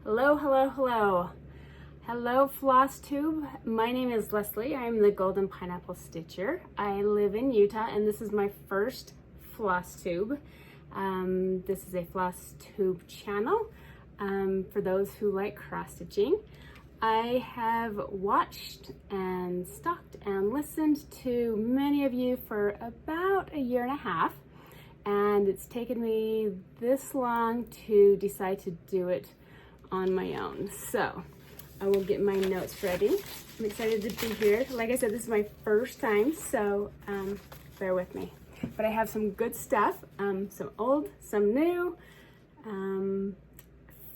Hello, hello, hello. Hello, Flosstube. My name is Leslie. I'm the Golden Pineapple Stitcher. I live in Utah, and this is my first Flosstube. This is a Flosstube channel for those who like cross-stitching. I have watched and stalked and listened to many of you for about a year and a half, and it's taken me this long to decide to do it on my own. So I will get my notes ready. I'm excited to be here. Like I said, this is my first time, so bear with me. But I have some good stuff, some old, some new,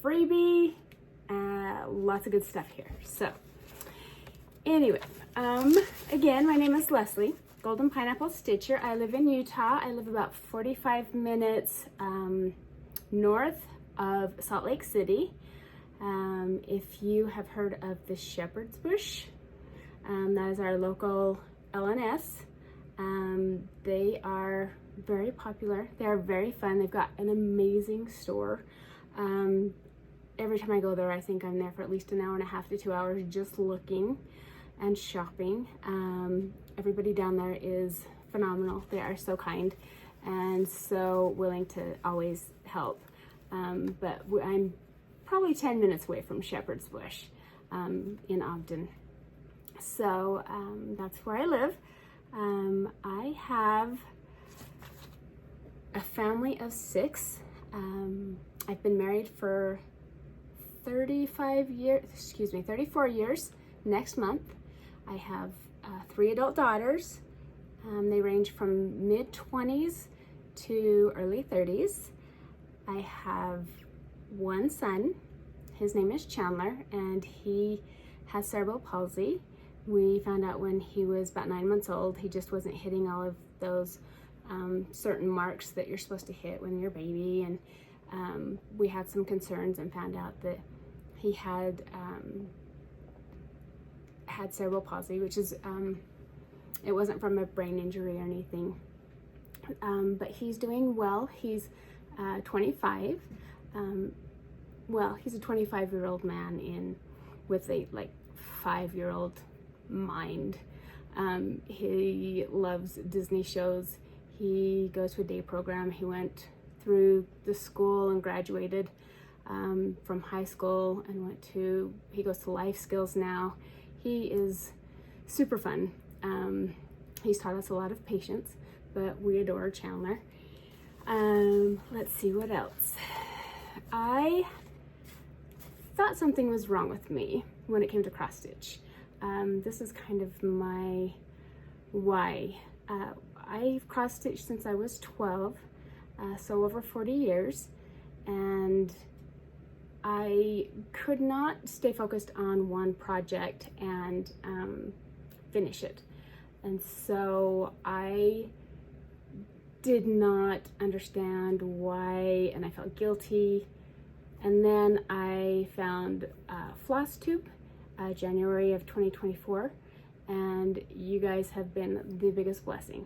freebie, lots of good stuff here. So anyway, again, my name is Leslie, Golden Pineapple Stitcher. I live in Utah. I live about 45 minutes north of Salt Lake City. If you have heard of the Shepherd's Bush, that is our local LNS. They are very popular. They are very fun. They've got an amazing store. Every time I go there, I think I'm there for at least an hour and a half to 2 hours just looking and shopping. Everybody down there is phenomenal. They are so kind and so willing to always help. But I'm probably 10 minutes away from Shepherd's Bush in Ogden. So that's where I live. I have a family of 6. I've been married for 34 years next month. I have 3 adult daughters. They range from mid-20s to early 30s. I have 1 son. His name is Chandler, and he has cerebral palsy. We found out when he was about 9 months old. He just wasn't hitting all of those certain marks that you're supposed to hit when you're a baby, and we had some concerns and found out that he had cerebral palsy, which is it wasn't from a brain injury or anything, but he's doing well. He's 25. Well, he's a 25-year-old man with a 5-year-old mind. He loves Disney shows. He goes to a day program. He went through the school and graduated from high school and he goes to life skills now. He is super fun. He's taught us a lot of patience, but we adore Chandler. Let's see what else. I thought something was wrong with me when it came to cross stitch. This is kind of my why. I've cross stitched since I was 12, so over 40 years, and I could not stay focused on one project and finish it. And so I did not understand why, and I felt guilty. And then I found Flosstube, January of 2024, and you guys have been the biggest blessing.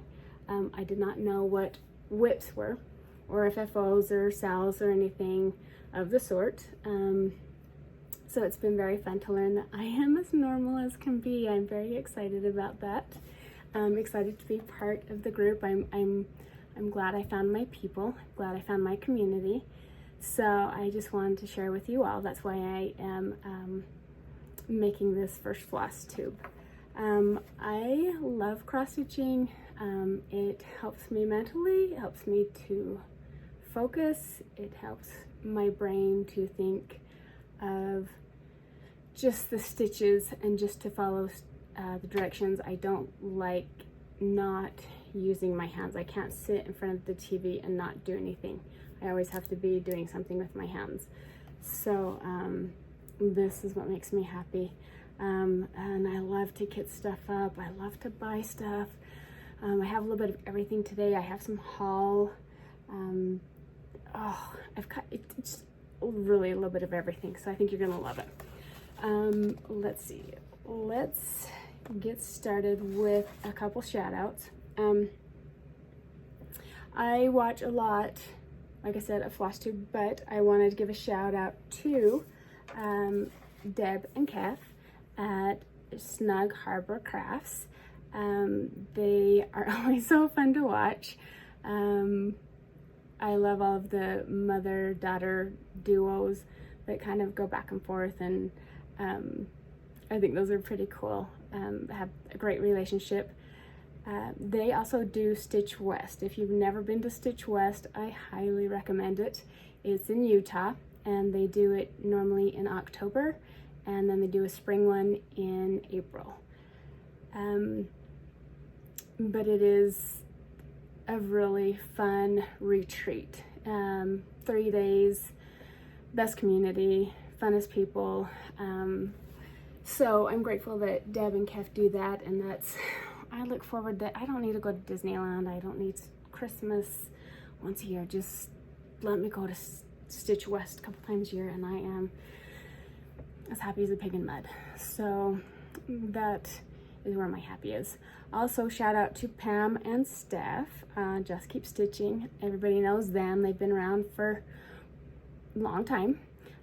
I did not know what whips were, or FFOs or SALs or anything of the sort. So it's been very fun to learn that I am as normal as can be. I'm very excited about that. I'm excited to be part of the group. I'm glad I found my people, glad I found my community. So I just wanted to share with you all. That's why I am making this first Flosstube. I love cross-stitching. It helps me mentally, it helps me to focus, it helps my brain to think of just the stitches and just to follow the directions. I don't like not using my hands. I can't sit in front of the TV and not do anything. I always have to be doing something with my hands. So this is what makes me happy. And I love to kit stuff up. I love to buy stuff. I have a little bit of everything today. I have some haul. I've got it's really a little bit of everything. So I think you're gonna love it. Let's see. Let's get started with a couple shout outs. I watch a lot, like I said, of Flosstube, but I wanted to give a shout out to Deb and Kev at Snug Harbor Crafts. They are always so fun to watch. I love all of the mother-daughter duos that kind of go back and forth, and I think those are pretty cool. Have a great relationship. They also do Stitch West. If you've never been to Stitch West, I highly recommend it. It's in Utah, and they do it normally in October, and then they do a spring one in April. But it is a really fun retreat. 3 days, best community, funnest people. So I'm grateful that Deb and Kev do that, and I look forward that I don't need to go to Disneyland. I don't need Christmas once a year. Just let me go to Stitch West a couple times a year, and I am as happy as a pig in mud. So that is where my happy is. Also, shout out to Pam and Steph, Just Keep Stitching. Everybody knows them. They've been around for a long time,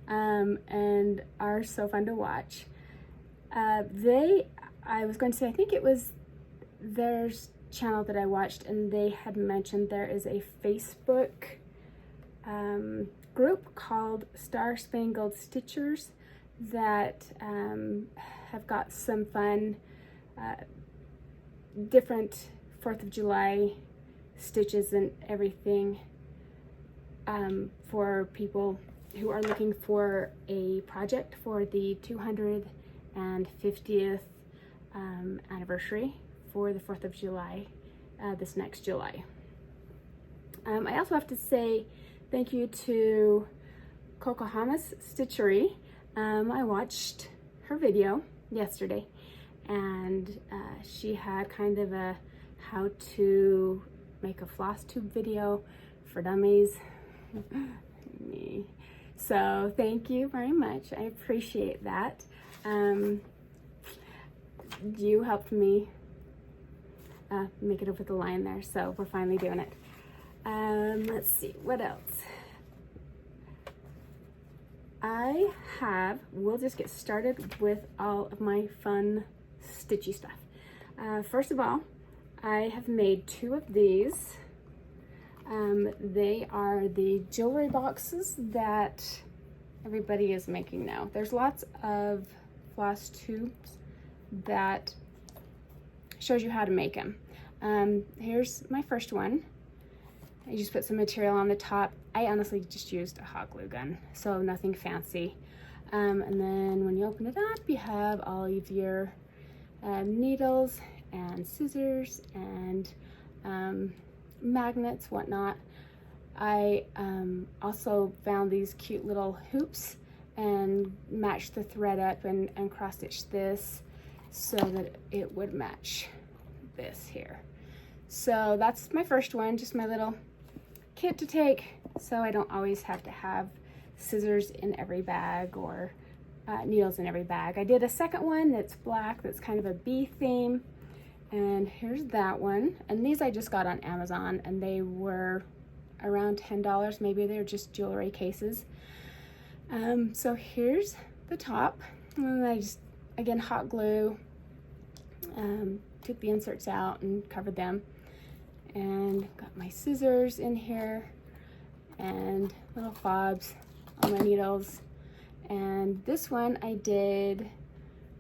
and are so fun to watch. I was going to say, I think it was their channel that I watched, and they had mentioned there is a Facebook group called Star Spangled Stitchers that have got some fun different 4th of July stitches and everything for people who are looking for a project for the 250th anniversary for the 4th of July, this next July. I also have to say thank you to Kokohama's Stitchery. I watched her video yesterday, and she had kind of a how to make a floss tube video for dummies. Me. So thank you very much. I appreciate that. You helped me make it over the line there, so we're finally doing it. Let's see, what else? We'll just get started with all of my fun stitchy stuff. First of all, I have made 2 of these. They are the jewelry boxes that everybody is making now. There's lots of floss tubes that shows you how to make them. Here's my first one. I just put some material on the top. I honestly just used a hot glue gun, so nothing fancy. And then when you open it up, you have all of your needles and scissors and magnets, whatnot. I also found these cute little hoops and matched the thread up and cross-stitched this so that it would match this here. So that's my first one, just my little kit to take, so I don't always have to have scissors in every bag or needles in every bag. I did a second one that's black, that's kind of a bee theme, and here's that one. And these I just got on Amazon, and they were around $10. Maybe they're just jewelry cases. So here's the top, and I just, again, hot glue, took the inserts out and covered them, and got my scissors in here and little fobs on my needles. And this one I did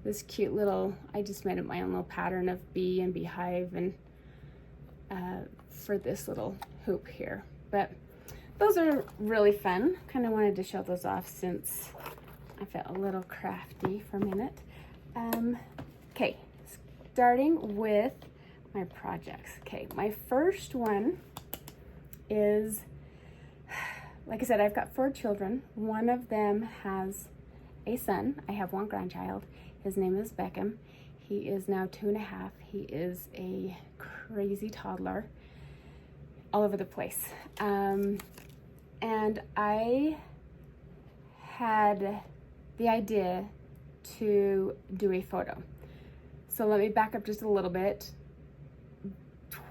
this cute little, I just made up my own little pattern of bee and beehive and for this little hoop here. But those are really fun. Kind of wanted to show those off since I felt a little crafty for a minute. Okay, starting with my projects. Okay, my first one is, like I said, I've got 4 children. One of them has a son. I have 1 grandchild. His name is Beckham. He is now 2.5. He is a crazy toddler, all over the place. And I had the idea to do a photo. So let me back up just a little bit.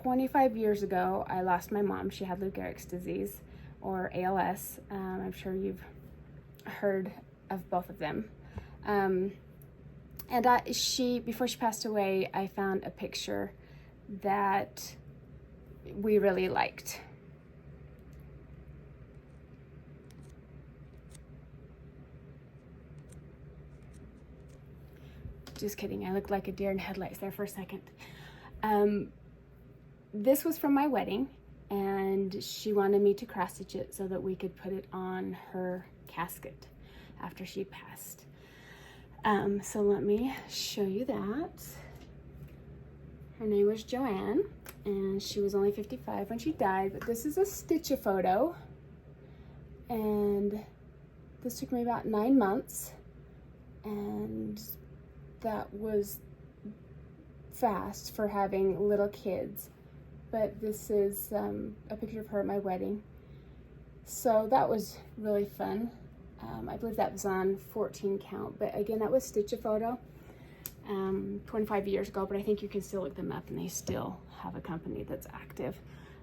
25 years ago, I lost my mom. She had Lou Gehrig's disease, or ALS. I'm sure you've heard of both of them. And before she passed away, I found a picture that we really liked. Just kidding, I looked like a deer in headlights there for a second. This was from my wedding, and she wanted me to cross stitch it so that we could put it on her casket after she passed. So let me show you that. Her name was Joanne, and she was only 55 when she died, but this is a stitch-a photo, and this took me about 9 months, and that was fast for having little kids. But this is a picture of her at my wedding. So that was really fun. I believe that was on 14 count, but again, that was stitch-a photo 25 years ago, but I think you can still look them up and they still have a company that's active.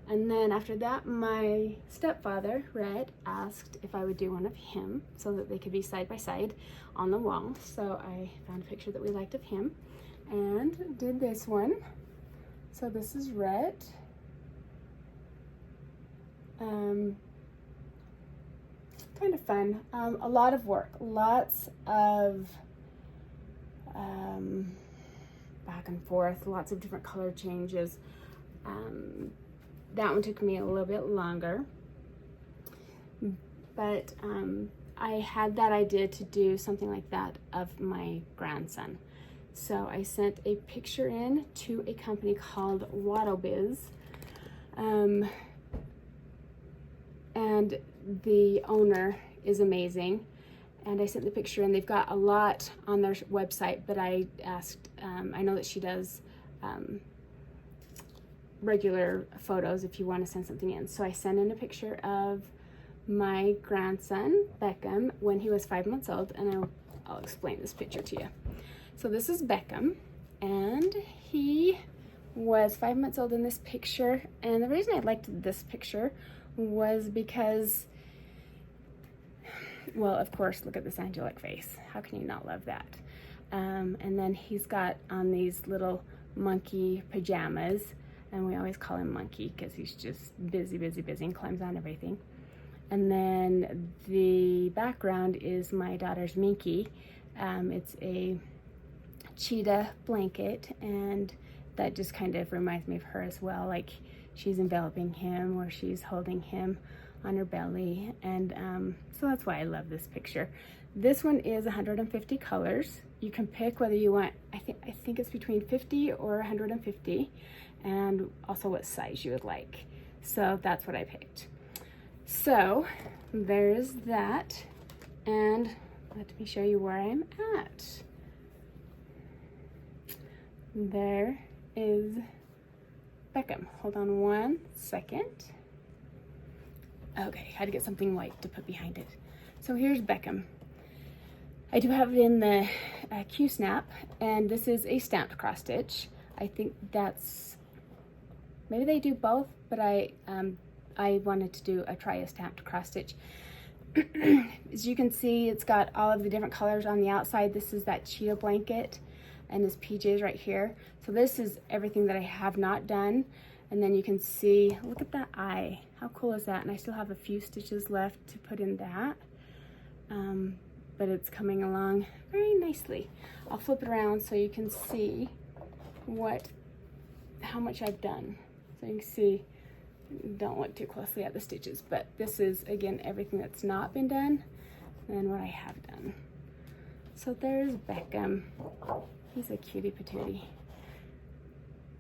And then after that, my stepfather, Red, asked if I would do one of him so that they could be side by side on the wall. So I found a picture that we liked of him and did this one. So this is Red. Kind of fun. A lot of work, lots of back and forth, lots of different color changes. That one took me a little bit longer, but I had that idea to do something like that of my grandson. So I sent a picture in to a company called Overdyed, and the owner is amazing. And I sent the picture, and they've got a lot on their website, but I asked, I know that she does regular photos if you want to send something in. So I sent in a picture of my grandson, Beckham, when he was 5 months old, and I'll explain this picture to you. So this is Beckham, and he was 5 months old in this picture, and the reason I liked this picture was because, well, of course, look at this angelic face. How can you not love that? And then he's got on these little monkey pajamas, and we always call him Monkey because he's just busy, busy, busy and climbs on everything. And then the background is my daughter's Minky. It's a cheetah blanket, and that just kind of reminds me of her as well. Like she's enveloping him or she's holding him on her belly, and so that's why I love this picture. This one is 150 colors. You can pick whether you want, I think it's between 50 or 150, and also what size you would like. So that's what I picked. So there's that, and let me show you where I'm at. There is Beckham. Hold on one second. Okay, had to get something white to put behind it. So here's Beckham. I do have it in the Q-snap, and this is a stamped cross stitch. I think that's, maybe they do both, but I wanted to try a stamped cross stitch. As you can see, it's got all of the different colors on the outside. This is that cheetah blanket, and his PJs right here. So this is everything that I have not done. And then you can see, look at that eye. How cool is that? And I still have a few stitches left to put in that. But it's coming along very nicely. I'll flip it around so you can see how much I've done. So you can see, don't look too closely at the stitches, but this is, again, everything that's not been done and what I have done. So there's Beckham. He's a cutie patootie.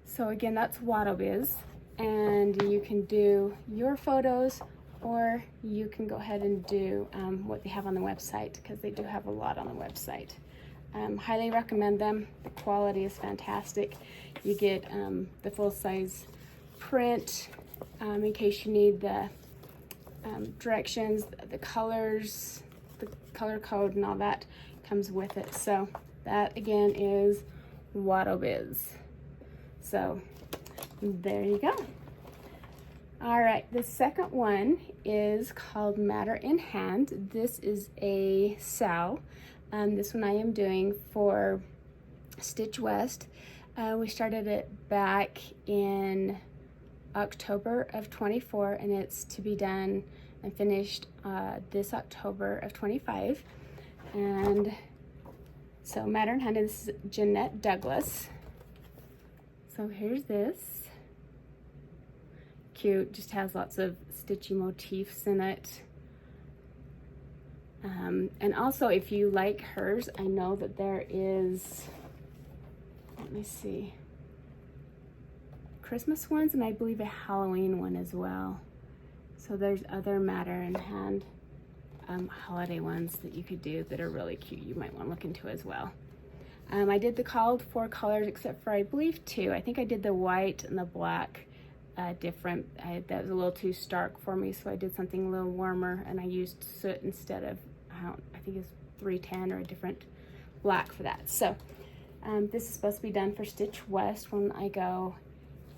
So again, that's Overdyed, and you can do your photos, or you can go ahead and do what they have on the website, because they do have a lot on the website. Highly recommend them. The quality is fantastic. You get the full-size print in case you need the directions, the colors, the color code, and all that comes with it. So that again is Overdyed. So there you go. All right, the second one is called Matter in Hand. This is a sow. This one I am doing for Stitch West. We started it back in October of 24, and it's to be done and finished this October of 25. And so Matter in Hand, this is Jeanette Douglas. So here's this. Cute, just has lots of stitchy motifs in it. And also, if you like hers, I know that there is, let me see, Christmas ones, and I believe a Halloween one as well. So there's other Matter in Hand holiday ones that you could do that are really cute. You might want to look into as well. I did the called for colors, except for I believe 2. I think I did the white and the black different. That was a little too stark for me, so I did something a little warmer, and I used soot instead of, I think it's 310 or a different black for that. So this is supposed to be done for Stitch West when I go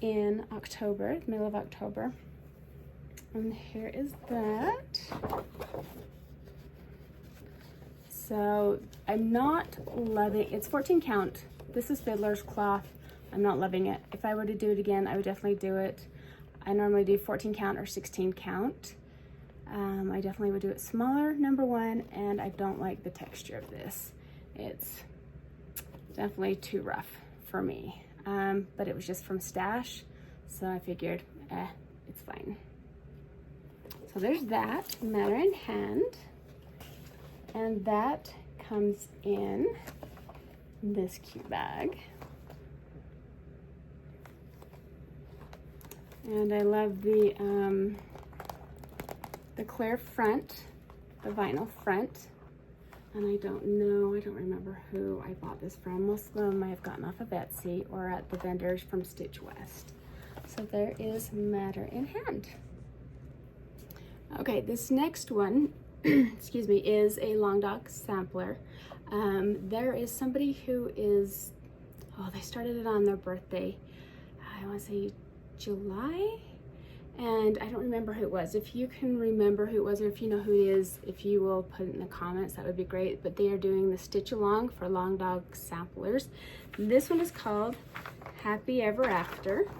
in October, middle of October. And here is that. So I'm not loving, it's 14 count. This is Fiddler's Cloth. I'm not loving it. If I were to do it again, I would definitely do it. I normally do 14 count or 16 count. I definitely would do it smaller, number one, and I don't like the texture of this. It's definitely too rough for me. But it was just from Stash, so I figured, it's fine. So there's that, Matter in Hand. And that comes in this cute bag. And I love the clear front, the vinyl front. And I don't remember who I bought this from. Most of them I have gotten off of Etsy or at the vendors from Stitch West. So there is Matter in Hand. Okay, this next one, excuse me, is a Long Dog sampler. There is somebody who is, they started it on their birthday. I want to say July, and I don't remember who it was. If you can remember who it was, or if you know who it is, if you will put it in the comments, that would be great. But they are doing the Stitch Along for Long Dog samplers. This one is called Happy Ever After.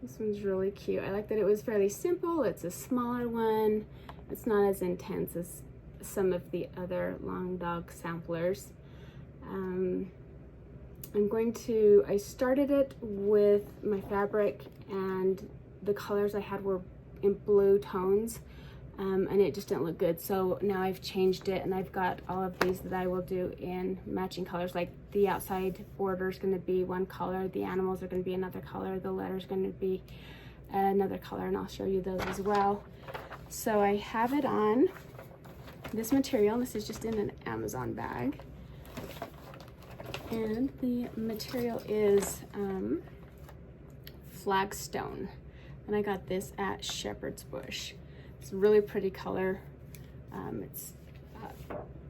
This one's really cute. I like that it was fairly simple. It's a smaller one. It's not as intense as some of the other Long Dog samplers. I started it with my fabric, and the colors I had were in blue tones, and it just didn't look good. So now I've changed it, and I've got all of these that I will do in matching colors. Like the outside border is going to be one color, the animals are going to be another color, the letter's going to be another color, and I'll show you those as well. So I have it on this material. This is just in an Amazon bag. And the material is Flagstone, and I got this at Shepherd's Bush. It's a really pretty color. It's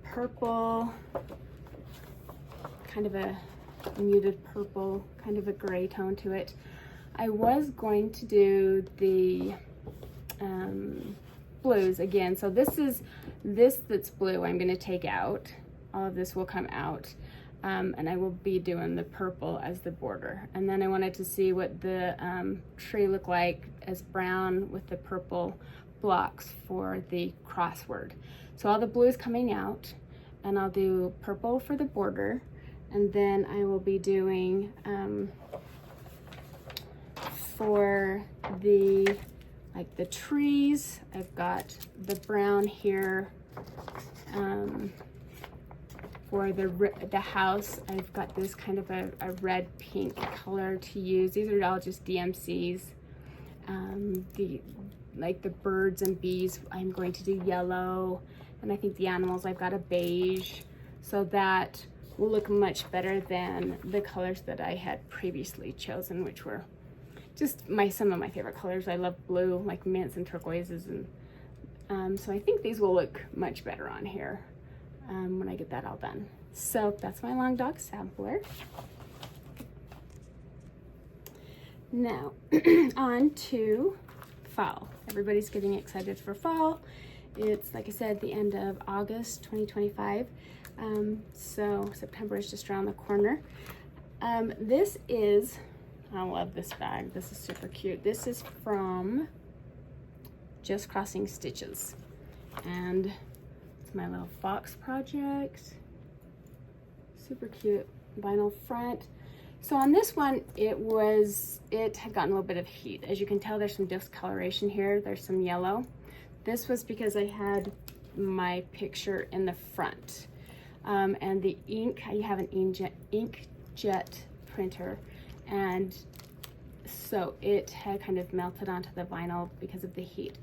purple, kind of a muted purple, kind of a gray tone to it. I was going to do the blues again. So this that's blue I'm going to take out. All of this will come out. And I will be doing the purple as the border. And then I wanted to see what the tree looked like as brown with the purple blocks for the crossword. So all the blue is coming out, and I'll do purple for the border. And then I will be doing for the trees, I've got the brown here. For the house, I've got this kind of a red pink color to use. These are all just DMCs. The birds and bees, I'm going to do yellow, and I think the animals, I've got a beige. So that will look much better than the colors that I had previously chosen, which were just some of my favorite colors. I love blue, like mints and turquoises, and so I think these will look much better on here. When I get that all done. So that's my Long Dog sampler. Now, on to fall. Everybody's getting excited for fall. It's, like I said, the end of August 2025. So September is just around the corner. This is, I love this bag. This is super cute. This is from Just Crossing Stitches. And it's my little fox project. Super cute vinyl front. So on this one, it had gotten a little bit of heat. As you can tell, there's some discoloration here. There's some yellow. This was because I had my picture in the front. And the ink, I have an inkjet printer, and so it had kind of melted onto the vinyl because of the heat.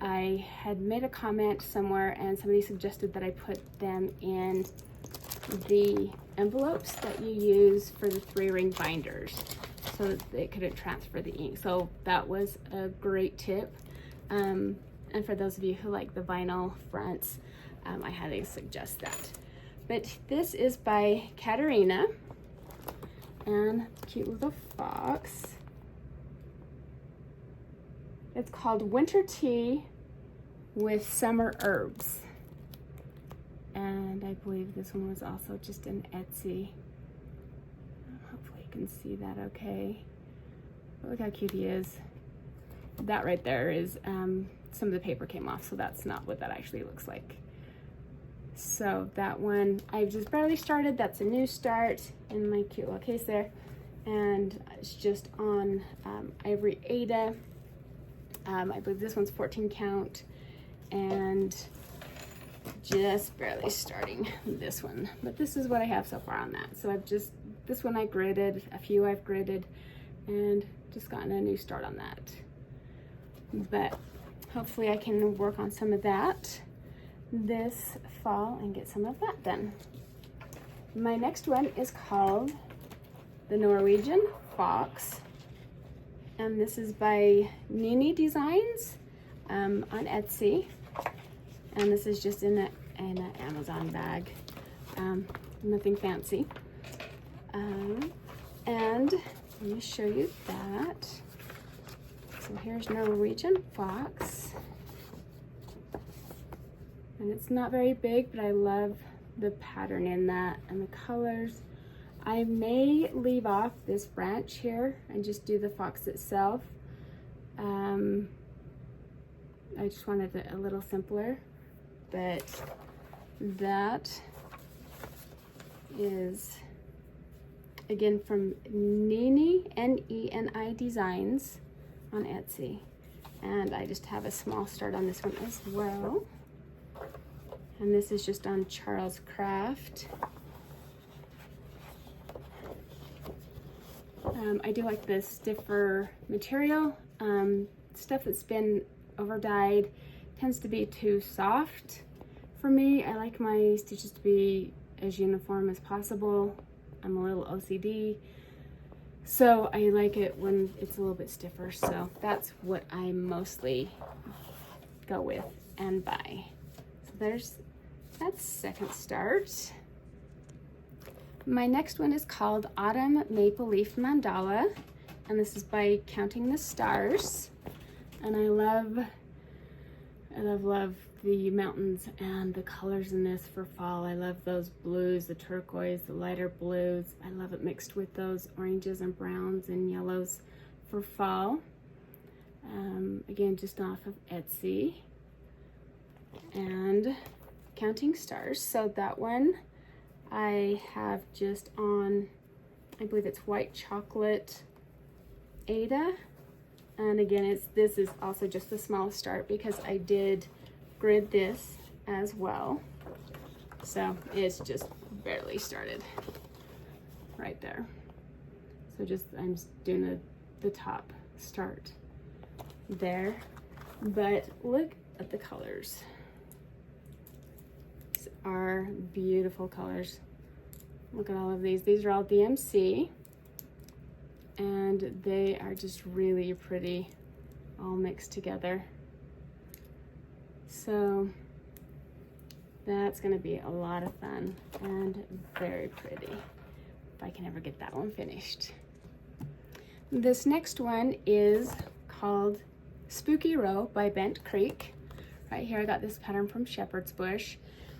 I had made a comment somewhere and somebody suggested that I put them in the envelopes that you use for the 3-ring binders so that they couldn't transfer the ink. So that was a great tip. And for those of you who like the vinyl fronts, I highly suggest that. But this is by Katerina, and cute little fox. It's called Winter Tea with Summer Herbs. And I believe this one was also just an Etsy. Hopefully you can see that okay. But look how cute he is. That right there is, some of the paper came off, so that's not what that actually looks like. So that one, I've just barely started. That's a new start in my cute little case there. And it's just on Ivory Aida. I believe this one's 14 count. And just barely starting this one. But this is what I have so far on that. So this one I gridded, a few I've gridded, and just gotten a new start on that. But hopefully I can work on some of that this fall and get some of that done. My next one is called the Norwegian Fox, and this is by Nini Designs on Etsy, and this is just in an Amazon bag, nothing fancy. And let me show you that. So here's Norwegian Fox. And it's not very big, but I love the pattern in that and the colors. I may leave off this branch here and just do the fox itself. I just wanted it a little simpler, but that is, again, from Nini, N-E-N-I Designs on Etsy. And I just have a small start on this one as well. And this is just on Charles Craft. I do like the stiffer material. Stuff that's been overdyed tends to be too soft for me. I like my stitches to be as uniform as possible. I'm a little OCD, so I like it when it's a little bit stiffer. So that's what I mostly go with and buy. So that's second start. My next one is called Autumn Maple Leaf Mandala, and this is by Counting the Stars. And I love the mountains and the colors in this for fall. I love those blues, the turquoise, the lighter blues. I love it mixed with those oranges and browns and yellows for fall. Again, just off of Etsy. And Counting Stars. So that one I have just on, I believe it's white chocolate Aida. And again, this is also just the smallest start because I did grid this as well. So it's just barely started right there. So I'm just doing the top start there. But look at the colors. These are beautiful colors. Look at all of these. These are all DMC. And they are just really pretty, all mixed together. So that's gonna be a lot of fun and very pretty, if I can ever get that one finished. This next one is called Spooky Row by Bent Creek. Right here I got this pattern from Shepherd's Bush.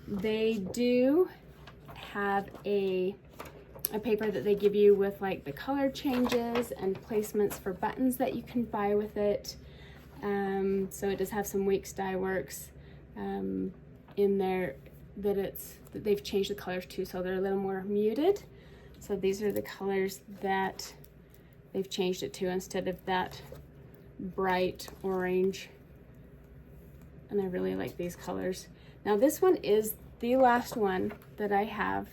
They do have a paper that they give you with like the color changes and placements for buttons that you can buy with it. So it does have some Weeks Dye Works in there that they've changed the colors too, so they're a little more muted. So these are the colors that they've changed it to instead of that bright orange. And I really like these colors. Now this one is the last one that I have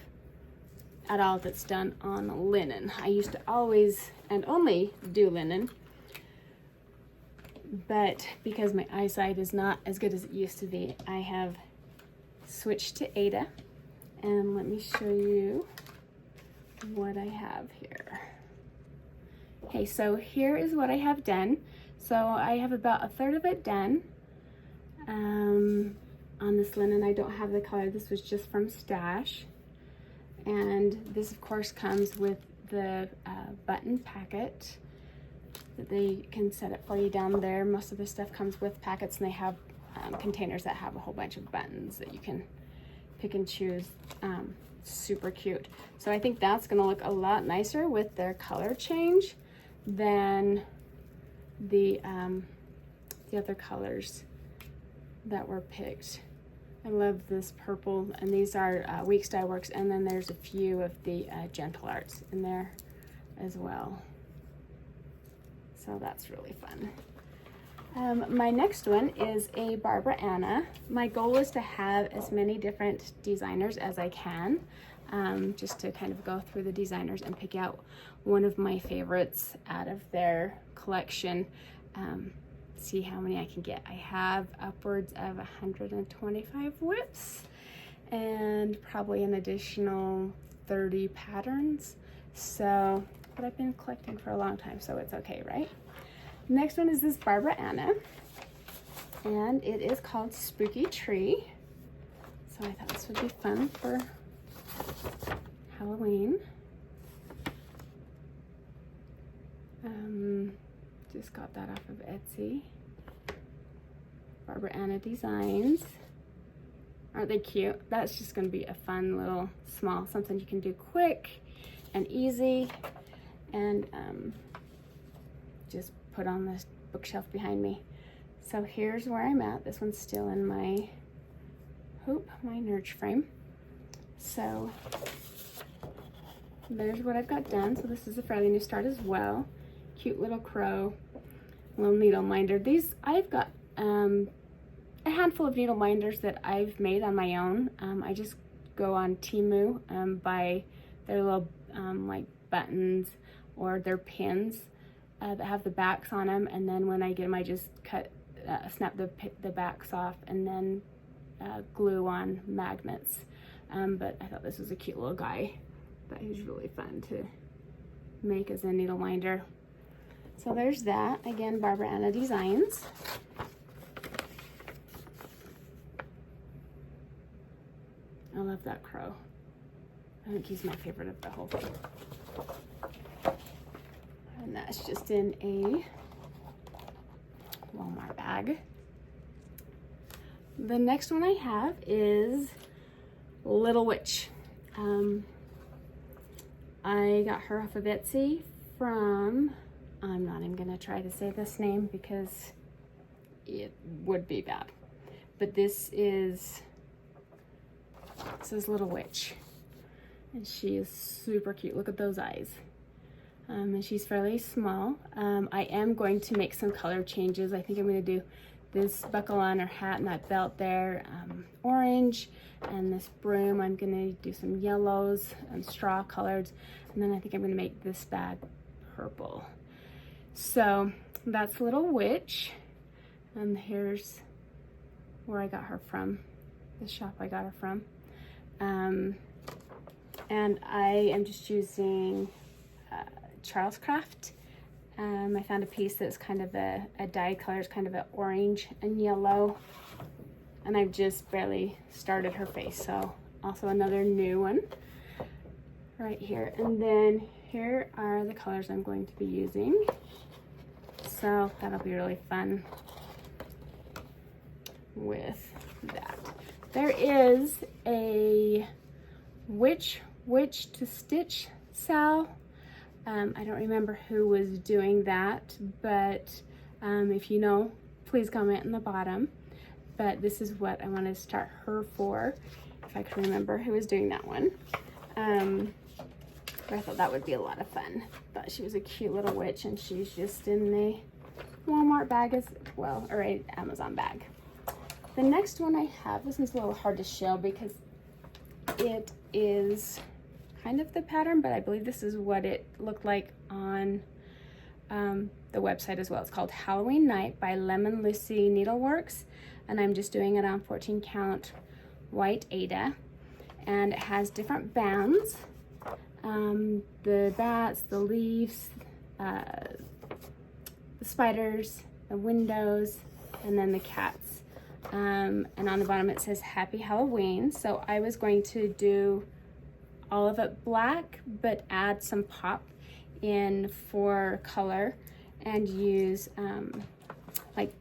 at all that's done on linen. I used to always and only do linen, but because my eyesight is not as good as it used to be, I have switched to Aida. And let me show you what I have here. Okay, so here is what I have done. So I have about a third of it done. On this linen, I don't have the color. This was just from Stash. And this, of course, comes with the button packet that they can set it for you down there. Most of the stuff comes with packets, and they have containers that have a whole bunch of buttons that you can pick and choose. Super cute. So I think that's gonna look a lot nicer with their color change than the other colors that were picked. I love this purple, and these are Weeks Dye Works, and then there's a few of the Gentle Arts in there as well. So that's really fun. My next one is a Barbara Anna. My goal is to have as many different designers as I can, just to kind of go through the designers and pick out one of my favorites out of their collection. See how many I can get. I have upwards of 125 whips and probably an additional 30 patterns. So, but I've been collecting for a long time, so it's okay, right? Next one is this Barbara Anna, and it is called Spooky Tree. So I thought this would be fun for Halloween. Just got that off of Etsy. Barbara Anna Designs. Aren't they cute? That's just going to be a fun little small, something you can do quick and easy, and just put on this bookshelf behind me. So here's where I'm at. This one's still in my my Nurge frame. So there's what I've got done. So this is a fairly new start as well. Cute little crow, little needle minder. These, I've got a handful of needle minders that I've made on my own. I just go on Temu, buy their little like buttons or their pins that have the backs on them, and then when I get them, I just snap the backs off and then glue on magnets. But I thought this was a cute little guy that is really fun to make as a needle minder. So there's that. Again, Barbara Anna Designs. I love that crow. I think he's my favorite of the whole thing. And that's just in a Walmart bag. The next one I have is Little Witch. I got her off of Etsy from, I'm not even gonna try to say this name because it would be bad. But this says Little Witch. And she is super cute. Look at those eyes. And she's fairly small. I am going to make some color changes. I think I'm going to do this buckle on her hat and that belt there, orange, and this broom, I'm going to do some yellows and straw colors, and then I think I'm going to make this bag purple. So that's Little Witch, and here's where I got her from, the shop I got her from. And I am just using Charles Craft. I found a piece that's kind of a dyed color. It's kind of an orange and yellow. And I've just barely started her face. So also another new one right here. And then here are the colors I'm going to be using. So that'll be really fun with that. There is a which to stitch sale. I don't remember who was doing that, but if you know, please comment in the bottom. But this is what I want to start her for, if I can remember who was doing that one. But I thought that would be a lot of fun. Thought she was a cute little witch, and she's just in the Walmart bag as well, or an Amazon bag. The next one I have, this one's a little hard to show because it is kind of the pattern, but I believe this is what it looked like on the website as well. It's called Halloween Night by Lemon Lucy Needleworks, and I'm just doing it on 14 count white Aida, and it has different bands. The bats, the leaves, the spiders, the windows, and then the cats. And on the bottom it says Happy Halloween. So I was going to do all of it black, but add some pop in for color and use like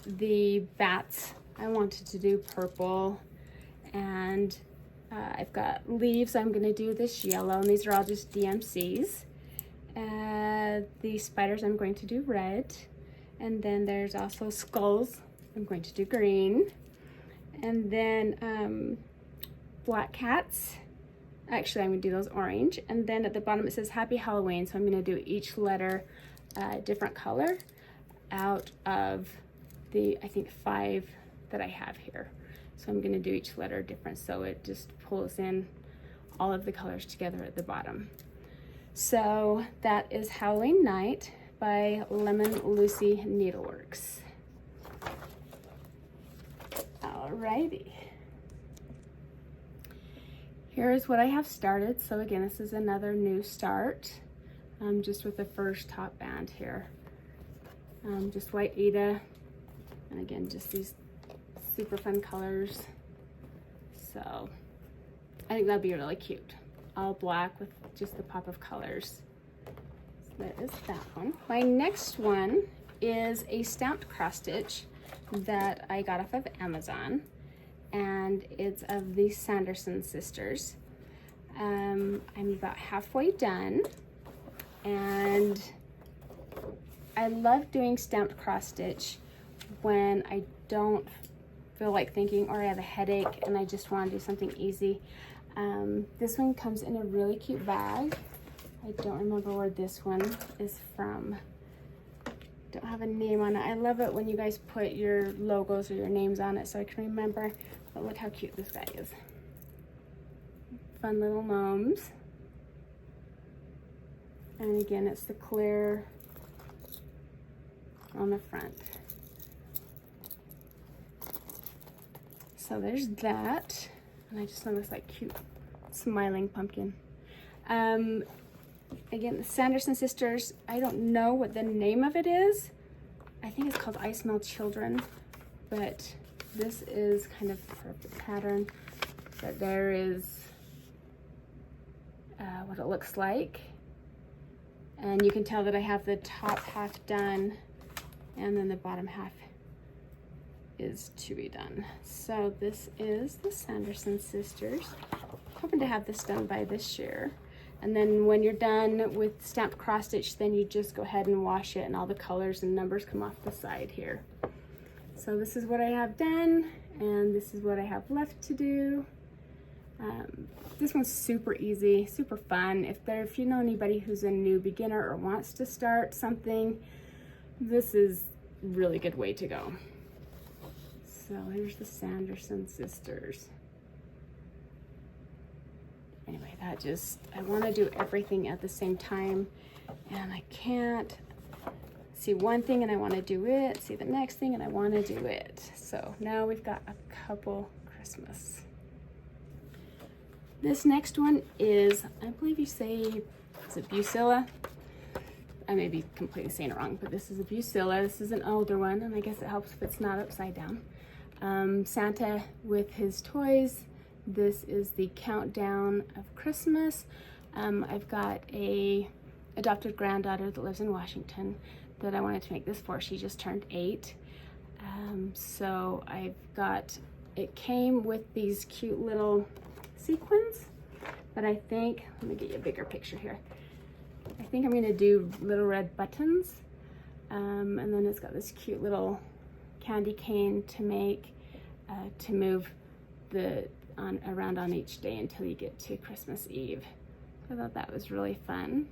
the bats. I wanted to do purple, and I've got leaves. I'm going to do this yellow, and these are all just DMCs. The spiders I'm going to do red, and then there's also skulls. I'm going to do green, and then black cats. Actually, I'm going to do those orange, and then at the bottom it says Happy Halloween, so I'm going to do each letter different color out of the, I think, 5 that I have here. So I'm going to do each letter different, so it just pulls in all of the colors together at the bottom. So that is Halloween Night by Lemon Lucy Needleworks. Alrighty. Here's what I have started. So again, this is another new start, just with the first top band here. Just white Aida, and again, just these super fun colors. So I think that'd be really cute. All black with just the pop of colors. So that is that one. My next one is a stamped cross stitch that I got off of Amazon, and it's of the Sanderson sisters. I'm about halfway done, and I love doing stamped cross stitch when I don't feel like thinking, or I have a headache and I just want to do something easy. This one comes in a really cute bag. I don't remember where this one is from. Don't have a name on it. I love it when you guys put your logos or your names on it so I can remember. But look how cute this bag is. Fun little gnomes. And again, it's the clear on the front. So there's that. And I just love this like cute smiling pumpkin. Again, the Sanderson sisters, I don't know what the name of it is. I think it's called I Smell Children, but this is kind of the pattern. But there is what it looks like. And you can tell that I have the top half done, and then the bottom half is to be done. So this is the Sanderson sisters. Hoping to have this done by this year. And then when you're done with stamped cross stitch, then you just go ahead and wash it, and all the colors and numbers come off the side here. So this is what I have done, and this is what I have left to do. This one's super easy, super fun. If you know anybody who's a new beginner or wants to start something, this is a really good way to go. So here's the Sanderson sisters. Anyway, I want to do everything at the same time, and I can't see one thing and I want to do it, see the next thing and I want to do it. So now we've got a couple Christmas. This next one is, I believe you say, is it Bucilla? I may be completely saying it wrong, but this is a Bucilla. This is an older one, and I guess it helps if it's not upside down. Santa with his toys. This is the countdown of Christmas. I've got a adopted granddaughter that lives in Washington that I wanted to make this for. She just turned 8. So I've got, it came with these cute little sequins, but I think, let me get you a bigger picture here. I think I'm gonna do little red buttons. And then it's got this cute little candy cane to make, to move around on each day until you get to Christmas Eve. I thought that was really fun.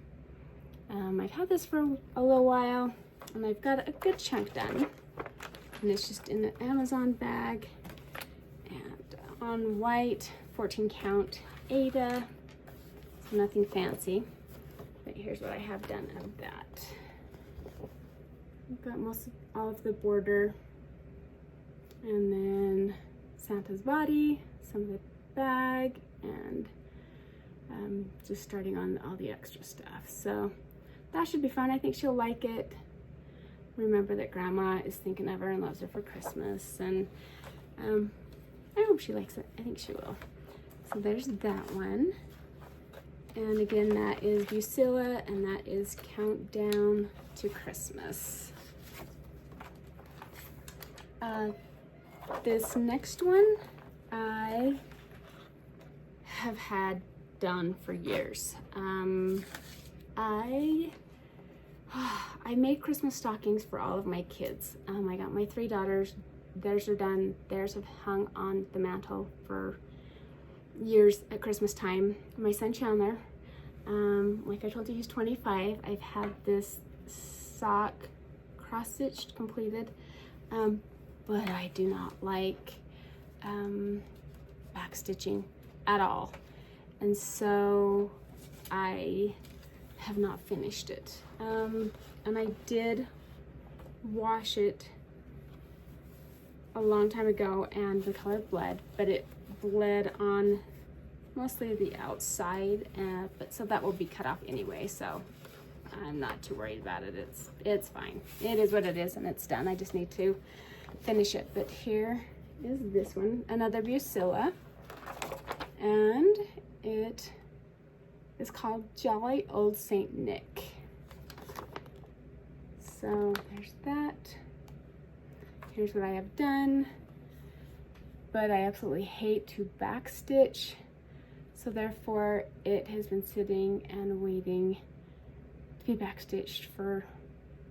I've had this for a little while, and I've got a good chunk done. And it's just in an Amazon bag, and on white, 14 count Aida. So nothing fancy, but here's what I have done of that. I've got all of the border, and then Santa's body, some of the bag, and just starting on all the extra stuff. So that should be fun. I think she'll like it. Remember that Grandma is thinking of her and loves her for Christmas, and I hope she likes it. I think she will. So there's that one. And again, that is Busilla, and that is Countdown to Christmas. This next one I have had done for years. I made Christmas stockings for all of my kids. I got my 3 daughters. Theirs are done. Theirs have hung on the mantle for years at Christmas time. My son Chandler, like I told you, he's 25. I've had this sock cross-stitched, completed, but I do not like back stitching at all. And so I have not finished it. And I did wash it a long time ago, and the color bled, but it bled on mostly the outside, but so that will be cut off anyway, so I'm not too worried about it. It's fine. It is what it is, and it's done. I just need to finish it. But here is this one, another Busilla, and it is called Jolly Old Saint Nick. So there's that. Here's what I have done, but I absolutely hate to backstitch, so therefore it has been sitting and waiting to be backstitched for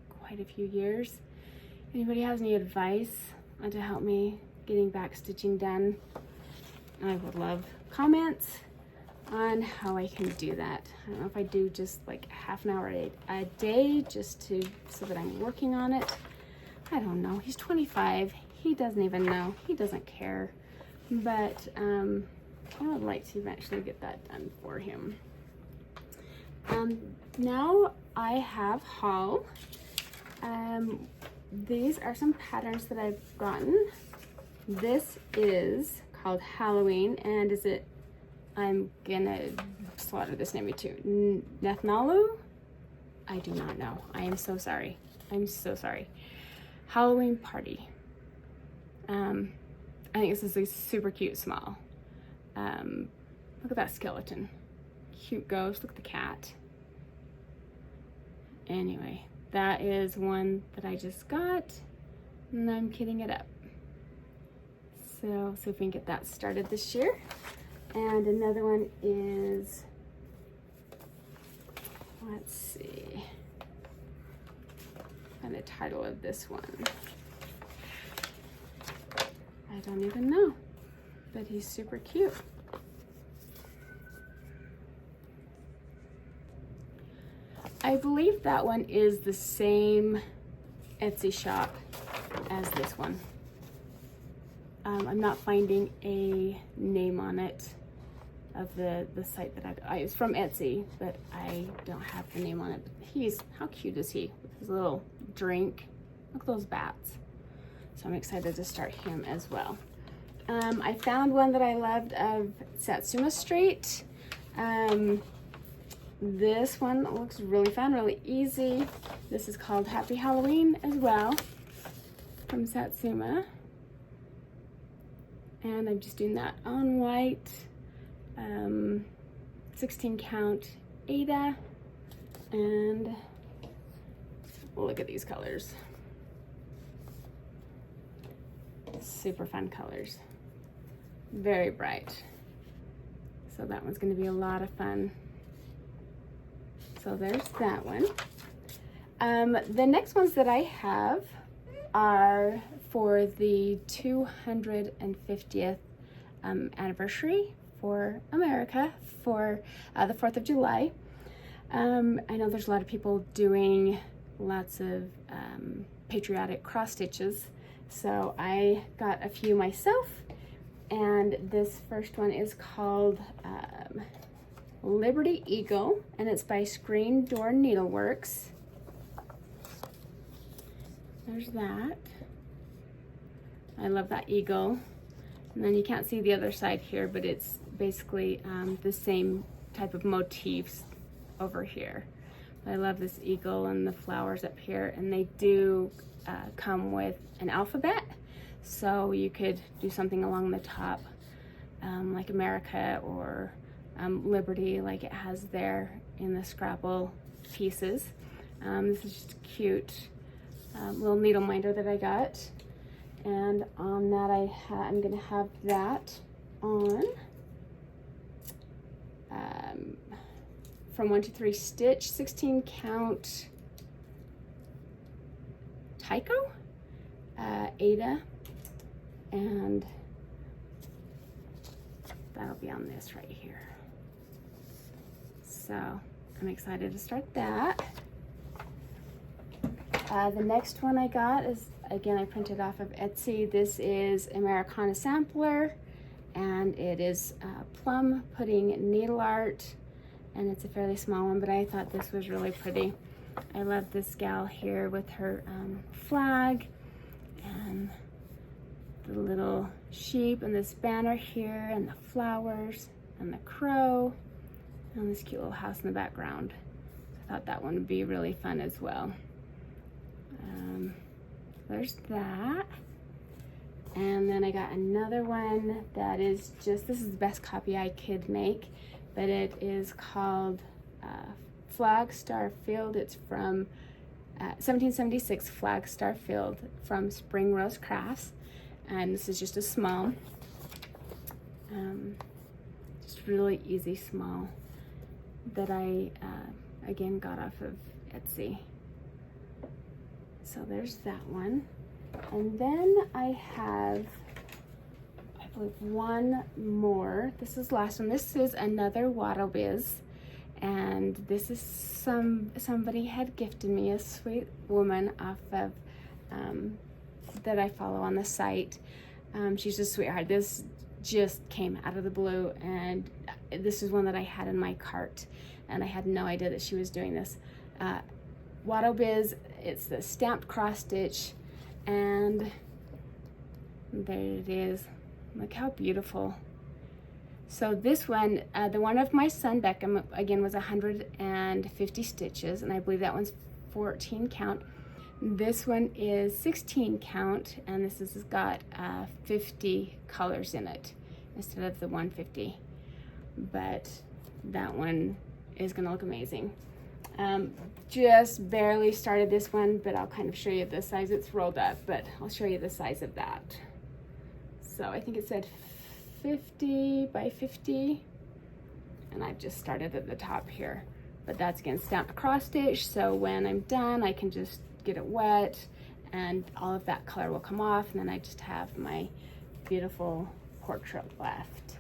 quite a few years. Anybody has any advice on to help me getting backstitching done? I would love comments on how I can do that. I don't know if I do just like half an hour a day just so that I'm working on it. I don't know. He's 25. He doesn't even know. He doesn't care. But I would like to eventually get that done for him. Now I have haul. These are some patterns that I've gotten. This is called Halloween, and I'm gonna slaughter this name too. Nathnalu? I do not know. I am so sorry. I'm so sorry. Halloween Party. I think this is a super cute small. Look at that skeleton. Cute ghost. Look at the cat. Anyway, that is one that I just got, and I'm kitting it up. So see if we can get that started this year. And another one is, let's see, and the title of this one, I don't even know, but he's super cute. I believe that one is the same Etsy shop as this one. I'm not finding a name on it of the site that I use from Etsy, but I don't have the name on it. But how cute is he with his little drink? Look at those bats. So I'm excited to start him as well. I found one that I loved of Satsuma Straight. This one looks really fun, really easy. This is called Happy Halloween as well, from Satsuma. And I'm just doing that on white, 16 count Aida. And look at these colors. Super fun colors. Very bright. So that one's going to be a lot of fun. So there's that one. The next ones that I have are for the 250th anniversary for America for the 4th of July. I know there's a lot of people doing lots of patriotic cross stitches, so I got a few myself, and this first one is called Liberty Eagle, and it's by Screen Door Needleworks. There's that. I love that eagle. And then you can't see the other side here, but it's basically the same type of motifs over here. I love this eagle and the flowers up here, and they do come with an alphabet, so you could do something along the top, like America or Liberty, like it has there in the Scrabble pieces. This is just a cute little needle minder that I got, and on that I'm gonna have that on from 1 to 3 stitch 16 count Tyco Aida, and that'll be on this right here. So I'm excited to start that. The next one I got is, again, I printed off of Etsy. This is Americana Sampler, and it is plum pudding needle art, and it's a fairly small one, but I thought this was really pretty. I love this gal here with her flag and the little sheep and this banner here and the flowers and the crow and this cute little house in the background. I thought that one would be really fun as well. There's that. And then I got another one that is just, this is the best copy I could make, but it is called Flag Star Field. It's from 1776 Flag Star Field from Spring Rose Crafts, and this is just a small, just really easy small that I again got off of Etsy. So there's that one. And then I have, I believe, one more. This is the last one. This is another Wattle Biz, and this is somebody had gifted me, a sweet woman off of that I follow on the site. She's a sweetheart. This just came out of the blue, and this is one that I had in my cart, and I had no idea that she was doing this. Wattle Biz, it's the stamped cross stitch, and there it is. Look how beautiful. So this one, the one of my son Beckham, again, was 150 stitches, and I believe that one's 14 count. This one is 16 count, and this has got 50 colors in it instead of the 150. But that one is gonna look amazing. Just barely started this one, but I'll kind of show you the size. It's rolled up, but I'll show you the size of that. So I think it said 50 by 50, and I've just started at the top here. But that's, again, stamped cross stitch, so when I'm done, I can just get it wet, and all of that color will come off, and then I just have my beautiful portrait left.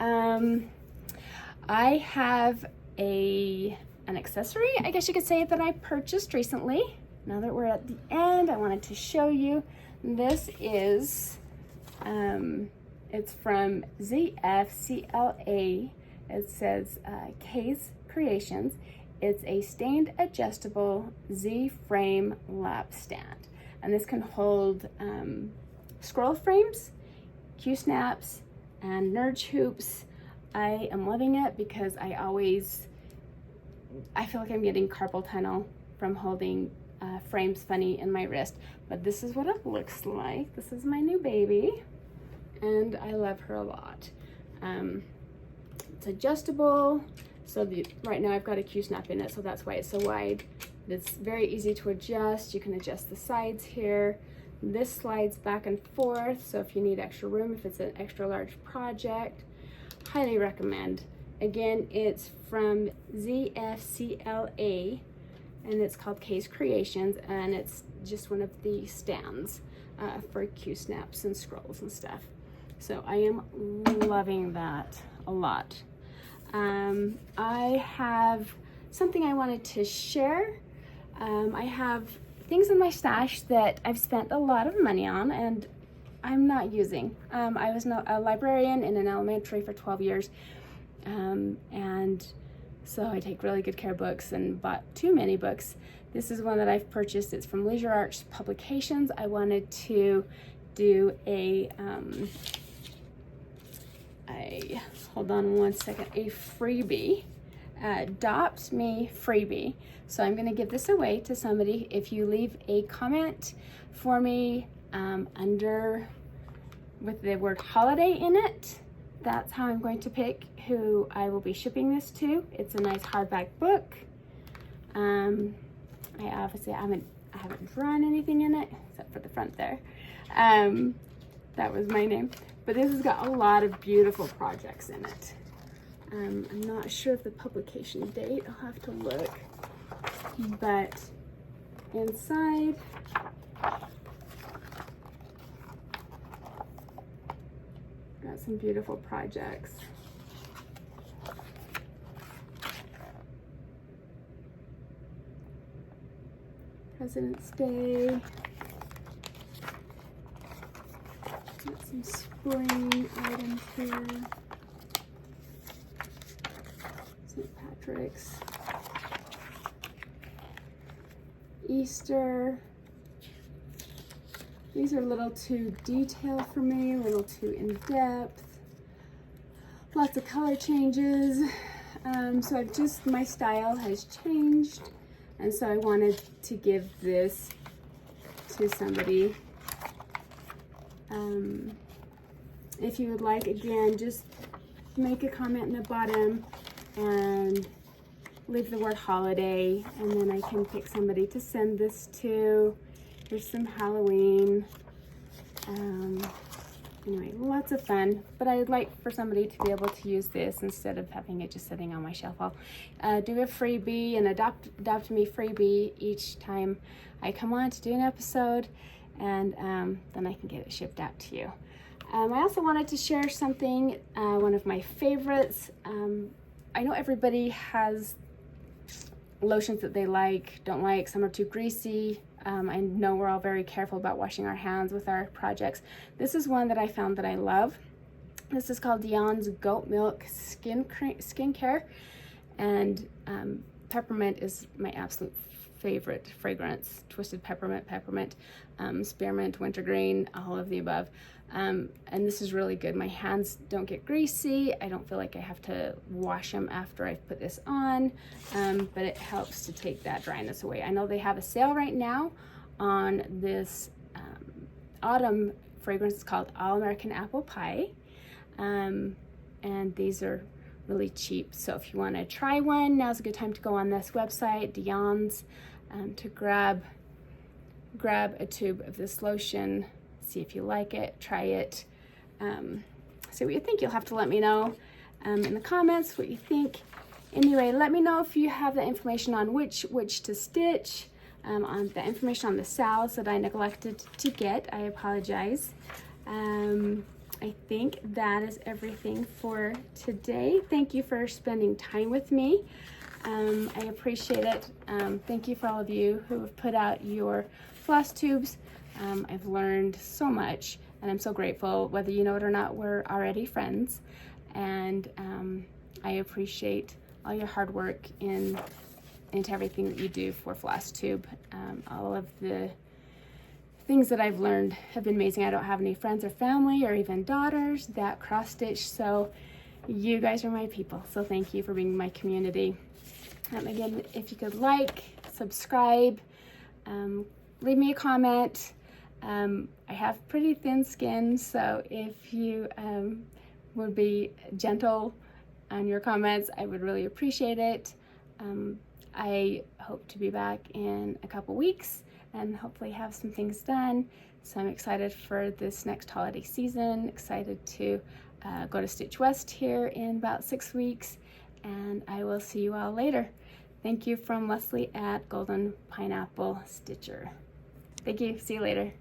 I have an accessory, I guess you could say, that I purchased recently. Now that we're at the end, I wanted to show you. This is, it's from ZFCLA. It says K's Creations. It's a stained adjustable Z-frame lap stand. And this can hold scroll frames, Q-snaps, and nudge hoops. I am loving it because I feel like I'm getting carpal tunnel from holding frames funny in my wrist, but this is what it looks like. This is my new baby, and I love her a lot. It's adjustable, So right now I've got a Q-snap in it, so that's why it's so wide. It's very easy to adjust. You can adjust the sides here. This slides back and forth, so if you need extra room, if it's an extra large project, highly recommend. Again, it's from ZFCLA, and it's called Case Creations, and it's just one of the stands for Q-snaps and scrolls and stuff. So I am loving that a lot. I have something I wanted to share. I have things in my stash that I've spent a lot of money on and I'm not using. I was a librarian in an elementary for 12 years, and so I take really good care of books and bought too many books. This is one that I've purchased. It's from Leisure Arts Publications. I wanted to do a hold on one second, a freebie, Adopt Me freebie. So I'm going to give this away to somebody. If you leave a comment for me under with the word holiday in it, that's how I'm going to pick who I will be shipping this to. It's a nice hardback book. I obviously haven't drawn anything in it except for the front there. That was my name. But this has got a lot of beautiful projects in it. I'm not sure of the publication date. I'll have to look. But inside, got some beautiful projects. President's Day. Got some spring items here. St. Patrick's. Easter. These are a little too detailed for me, a little too in-depth. Lots of color changes. So my style has changed. And so I wanted to give this to somebody. If you would like, again, just make a comment in the bottom and leave the word holiday, and then I can pick somebody to send this to. There's some Halloween. Anyway, lots of fun, but I'd like for somebody to be able to use this instead of having it just sitting on my shelf. I'll do a freebie, an adopt me freebie each time I come on to do an episode, and then I can get it shipped out to you. I also wanted to share something, one of my favorites. I know everybody has lotions that they like, don't like. Some are too greasy. I know we're all very careful about washing our hands with our projects. This is one that I found that I love. This is called Dion's Goat Milk Skincare, and peppermint is my absolute favorite fragrance. Twisted peppermint, spearmint, wintergreen, all of the above. And this is really good. My hands don't get greasy. I don't feel like I have to wash them after I've put this on, but it helps to take that dryness away. I know they have a sale right now on this autumn fragrance. It's called All American Apple Pie, and these are really cheap. So if you want to try one, now's a good time to go on this website, Dion's, to grab a tube of this lotion. See if you like it, try it, see what you think. You'll have to let me know in the comments what you think. Anyway, let me know if you have the information on which to stitch, on the information on the salves that I neglected to get. I apologize. I think that is everything for today. Thank you for spending time with me. I appreciate it. Thank you for all of you who have put out your floss tubes. I've learned so much, and I'm so grateful. Whether you know it or not, we're already friends, and I appreciate all your hard work into everything that you do for Flosstube. All of the things that I've learned have been amazing. I don't have any friends or family or even daughters that cross stitch, so you guys are my people. So thank you for being my community. Again, if you could like, subscribe, leave me a comment. I have pretty thin skin, so if you would be gentle on your comments. I would really appreciate it. I hope to be back in a couple weeks and hopefully have some things done. So I'm excited for this next holiday season, excited to go to Stitch West here in about 6 weeks, and I will see you all later. Thank you from Leslie at Golden Pineapple Stitcher. Thank you, see you later.